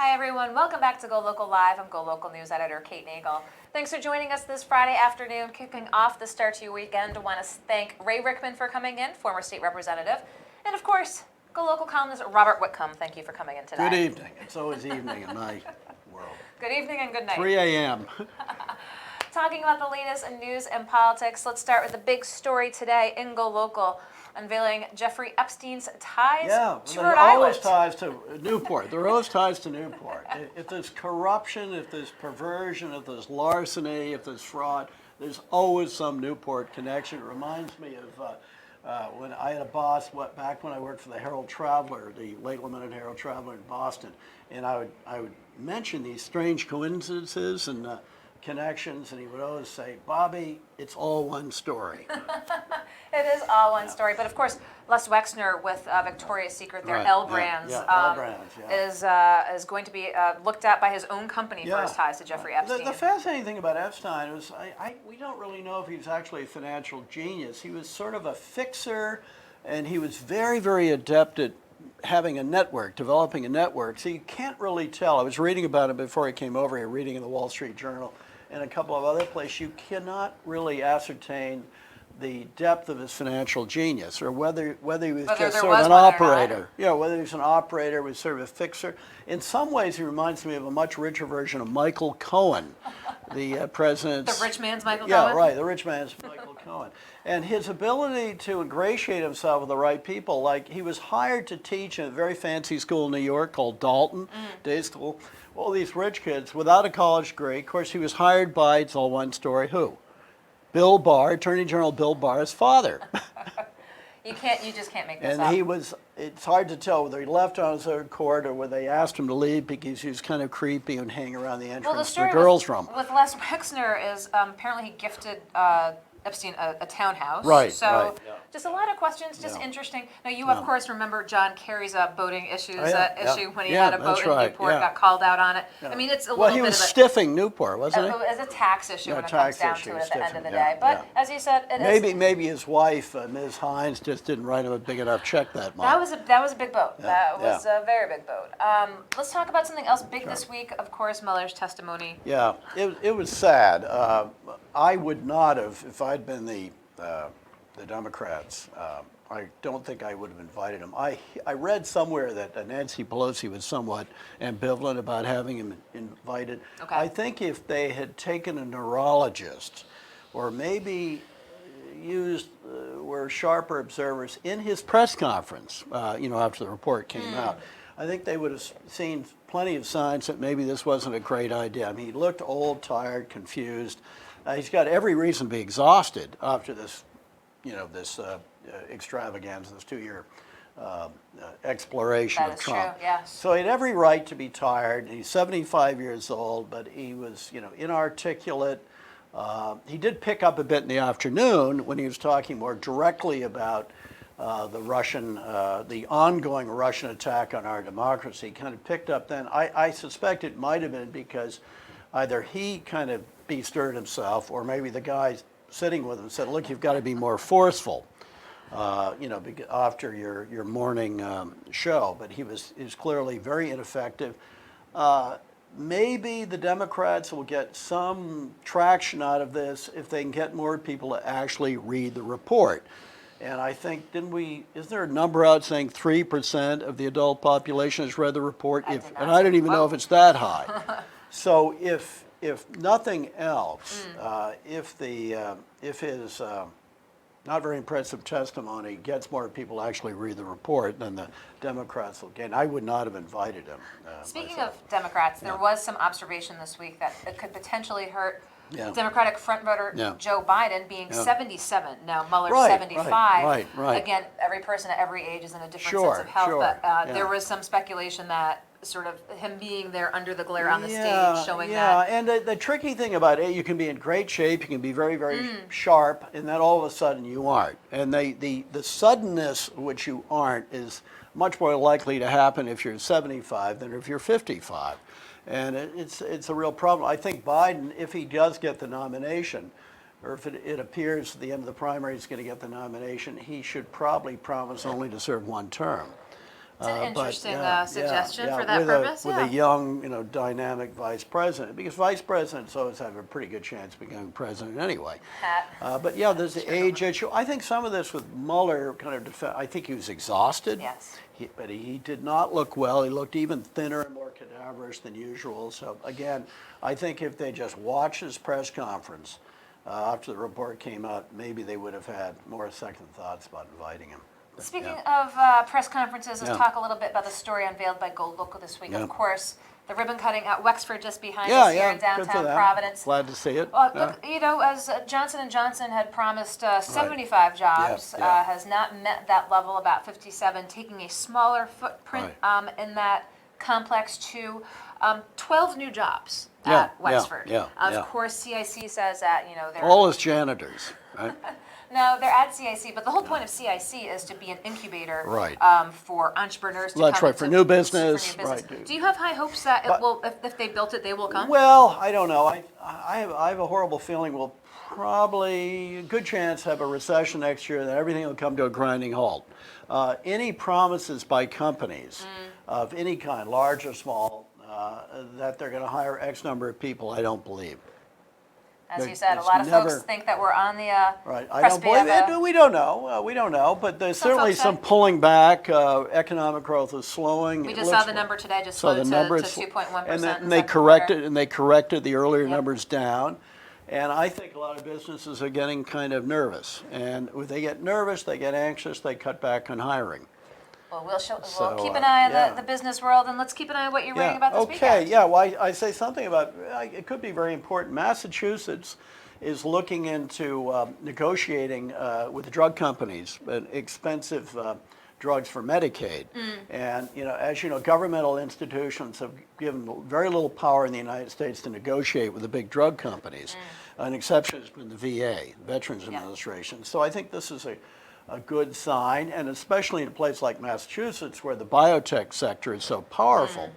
Hi everyone, welcome back to Go Local Live. I'm Go Local News Editor Kate Nagel. Thanks for joining us this Friday afternoon, kicking off the start to your weekend. I want to thank Ray Whitcomb for coming in, former state representative, and of course, Go Local columnist Robert Whitcomb. Thank you for coming in today. Good evening. It's always evening in my world. Good evening and good night. 3 a.m. Talking about the latest in news and politics, let's start with the big story today in Go Local, unveiling Jeffrey Epstein's ties to Rhode Island. Always ties to Newport. There are always ties to Newport. If there's corruption, if there's perversion, if there's larceny, if there's fraud, there's always some Newport connection. It reminds me of when I had a boss back when I worked for the Herald Traveler, the late lamented Herald Traveler in Boston, and I would mention these strange coincidences and connections, and he would always say, "Bobby, it's all one story." It is all one story, but of course, Les Wexner with Victoria's Secret, their L Brands, is going to be looked at by his own company for his ties to Jeffrey Epstein. The fascinating thing about Epstein was we don't really know if he was actually a financial genius. He was sort of a fixer, and he was very, very adept at having a network, developing a network. So you can't really tell. I was reading about it before he came over here, reading in the Wall Street Journal and a couple of other places. You cannot really ascertain the depth of his financial genius, or whether he was just sort of an operator. Yeah, whether he was an operator, was sort of a fixer. In some ways, he reminds me of a much richer version of Michael Cohen, the president's... The rich man's Michael Cohen? Yeah, right, the rich man's Michael Cohen. And his ability to ingratiate himself with the right people, like he was hired to teach in a very fancy school in New York called Dalton Day School. All these rich kids without a college degree. Of course, he was hired by, it's all one story, who? Bill Barr, Attorney General Bill Barr's father. You just can't make this up. And it's hard to tell whether he left on his own accord or whether they asked him to leave because he was kind of creepy and hanging around the entrance to the girls' room. With Les Wexner is apparently he gifted Epstein a townhouse. Right. So just a lot of questions, just interesting. Now you of course remember John Kerry's boating issue when he had a boat in Newport, got called out on it. I mean, it's a little bit of he was stiffing Newport, wasn't he? As a tax issue when it comes down to it at the end of the day. But as you said, maybe his wife, Ms. Hines, just didn't write him a big enough check that month. That was a big boat. That was a very big boat. Let's talk about something else big this week. Of course, Mueller's testimony. Yeah, it was sad. I would not have, if I'd been the Democrats, I don't think I would have invited him. I read somewhere that Nancy Pelosi was somewhat ambivalent about having him invited. Okay. I think if they had taken a neurologist, or maybe were sharper observers in his press conference, after the report came out, I think they would have seen plenty of signs that maybe this wasn't a great idea. I mean, he looked old, tired, confused. He's got every reason to be exhausted after this, this extravaganza, this 2-year exploration of Trump. True, yes. So he had every right to be tired. He's 75 years old, but he was, inarticulate. He did pick up a bit in the afternoon when he was talking more directly about the ongoing Russian attack on our democracy. He kind of picked up then. I suspect it might have been because either he kind of bestirred himself, or maybe the guy sitting with him said, "Look, you've got to be more forceful, after your morning show." But he was clearly very ineffective. Maybe the Democrats will get some traction out of this if they can get more people to actually read the report. And I think, is there a number out saying 3% of the adult population has read the report? And I don't even know if it's that high. So if nothing else, if his not very impressive testimony gets more people to actually read the report, then the Democrats will gain. I would not have invited him. Speaking of Democrats, there was some observation this week that it could potentially hurt Democratic frontvoter Joe Biden being 77. Now, Mueller's 75. Right. Again, every person at every age is in a different sense of health. But there was some speculation that sort of him being there under the glare on the stage showing that. And the tricky thing about it, you can be in great shape, you can be very, very sharp, and then all of a sudden you aren't. And the suddenness which you aren't is much more likely to happen if you're 75 than if you're 55. And it's a real problem. I think Biden, if he does get the nomination, or if it appears at the end of the primary he's going to get the nomination, he should probably promise only to serve one term. It's an But, interesting yeah, suggestion yeah, for that purpose. With a young, dynamic vice president, because vice presidents always have a pretty good chance of becoming president anyway. But yeah, there's the age issue. I think some of this with Mueller kind of, I think he was exhausted. Yes. But he did not look well. He looked even thinner and more cadaverous than usual. So again, I think if they just watched his press conference after the report came out, maybe they would have had more second thoughts about inviting him. Speaking of press conferences, let's talk a little bit about the story unveiled by GoLocal this week. Of course, the ribbon cutting at Wexford just behind us here in downtown Providence. Glad to see it. Look, as Johnson & Johnson had promised 75 jobs, has not met that level, about 57, taking a smaller footprint in that complex to 12 new jobs at Wexford. Of course, CIC says that, they're... All as janitors, right? No, they're at CIC, but the whole point of CIC is to be an incubator for entrepreneurs to That's right, for new business. Right. Do you have high hopes that it will, if they built it, they will come? Well, I don't know. I have a horrible feeling we'll probably, a good chance, have a recession next year, and everything will come to a grinding halt. Any promises by companies of any kind, large or small, that they're going to hire X number of people, I don't believe. As you said, a lot of folks think that we're on the I don't believe it. We don't know. We don't know. But there's certainly some pulling back. Economic growth is slowing. We just saw the number today, just slowed to 2.1%. And they corrected the earlier numbers down. And I think a lot of businesses are getting kind of nervous. And when they get nervous, they get anxious, they cut back on hiring. Well, we'll keep an eye on the business world, and let's keep an eye on what you're writing about this weekend. Well, I say something about, it could be very important. Massachusetts is looking into negotiating with the drug companies, expensive drugs for Medicaid. And, as you know, governmental institutions have given very little power in the United States to negotiate with the big drug companies. An exception has been the VA, Veterans Administration. So I think this is a good sign, and especially in a place like Massachusetts where the biotech sector is so powerful.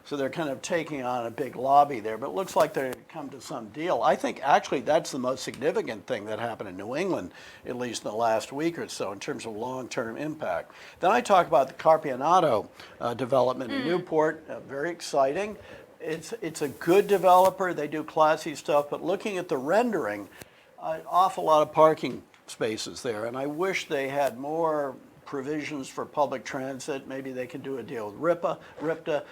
So they're kind of taking on a big lobby there, but it looks like they're going to come to some deal. I think actually that's the most significant thing that happened in New England, at least in the last week or so, in terms of long-term impact. Then I talk about the Carpianato development in Newport, very exciting. It's a good developer, they do classy stuff, but looking at the rendering, an awful lot of parking spaces there, and I wish they had more provisions for public transit. Maybe they could do a deal with RIPTA,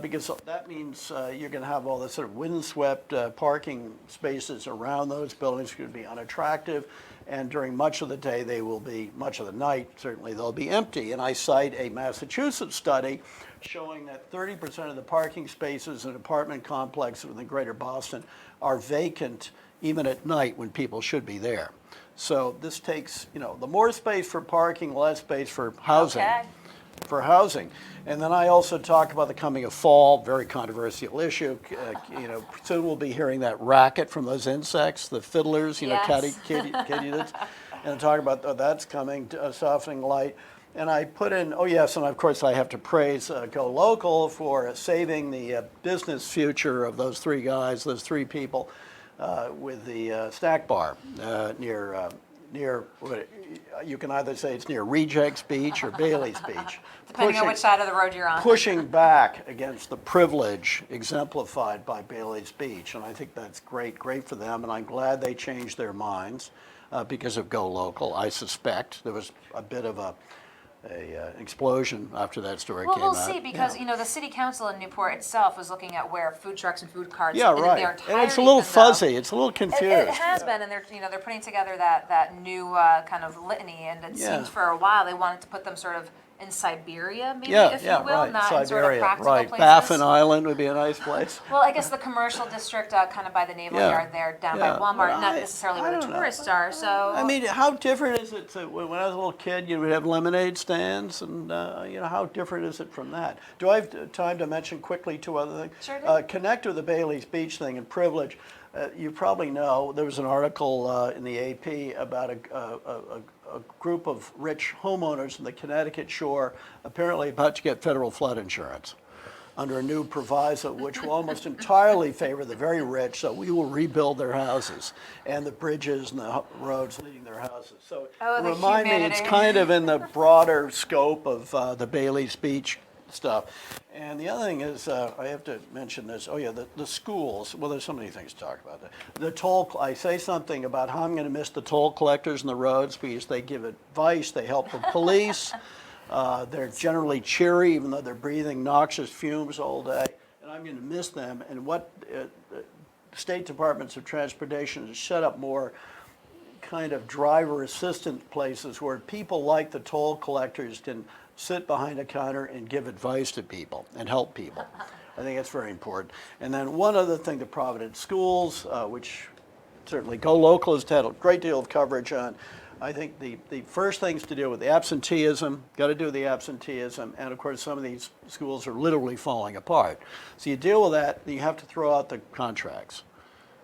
because that means you're going to have all this sort of windswept parking spaces around those buildings. Could be unattractive, and during much of the day much of the night, certainly they'll be empty. And I cite a Massachusetts study showing that 30% of the parking spaces in apartment complexes within Greater Boston are vacant even at night when people should be there. So this takes, the more space for parking, less space for housing. And then I also talk about the coming of fall, very controversial issue. Soon we'll be hearing that racket from those insects, the fiddlers, katydids, and talk about that's coming, softening light. And I put in, and of course I have to praise GoLocal for saving the business future of those three guys, those three people. With the snack bar near, you can either say it's near Rejects Beach or Bailey's Beach. Depending on which side of the road you're on. Pushing back against the privilege exemplified by Bailey's Beach. And I think that's great for them. And I'm glad they changed their minds because of GoLocal. I suspect there was a bit of an explosion after that story came out. Well, we'll see, because the city council in Newport itself was looking at where food trucks and food carts and it's a little fuzzy, it's a little confused. It has been, and they're putting together that new kind of litany, and it seems for a while they wanted to put them sort of in Siberia, maybe, if you will, not Siberia, in sort of practical places. Baffin Island would be a nice place. Well, I guess the commercial district kind of by the Naval Yard there, down by Walmart, not necessarily where the tourists are, so... I mean, how different is it when I was a little kid, you would have lemonade stands, and, how different is it from that? Do I have time to mention quickly two other things? Sure do. Connect with the Bailey's Beach thing and privilege. You probably know, there was an article in the AP about a group of rich homeowners in the Connecticut shore apparently about to get federal flood insurance. under a new proviso, which will almost entirely favor the very rich, so we will rebuild their houses and the bridges and the roads leading their houses. So Oh, the remind me, it's humanity. kind of in the broader scope of the Bailey's Beach stuff. And the other thing is, I have to mention this, oh yeah, the schools, well, there's so many things to talk about. The toll, I say something about how I'm going to miss the toll collectors and the roads because they give advice, they help the police. They're generally cheery, even though they're breathing noxious fumes all day, and I'm going to miss them. And what state departments of transportation has set up more kind of driver assistant places where people like the toll collectors can sit behind a counter and give advice to people and help people. I think that's very important. And then one other thing, the Providence schools, which certainly GoLocal has had a great deal of coverage on. I think the first things to deal with the absenteeism, got to do the absenteeism, and of course some of these schools are literally falling apart. So you deal with that, then you have to throw out the contracts.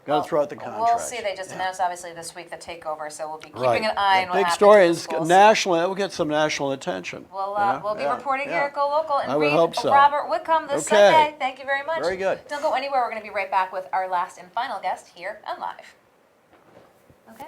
Got to throw out the contracts. We'll see. They just announced, obviously, this week the takeover, so we'll be keeping Right. an eye on The what big happens story with the is schools. national. It will get some national attention. We'll be reporting here at GoLocal and I would read hope so. Robert Whitcomb this Okay. Sunday. Thank you very much. Very good. Don't go anywhere. We're going to be right back with our last and final guest here on Live. Okay.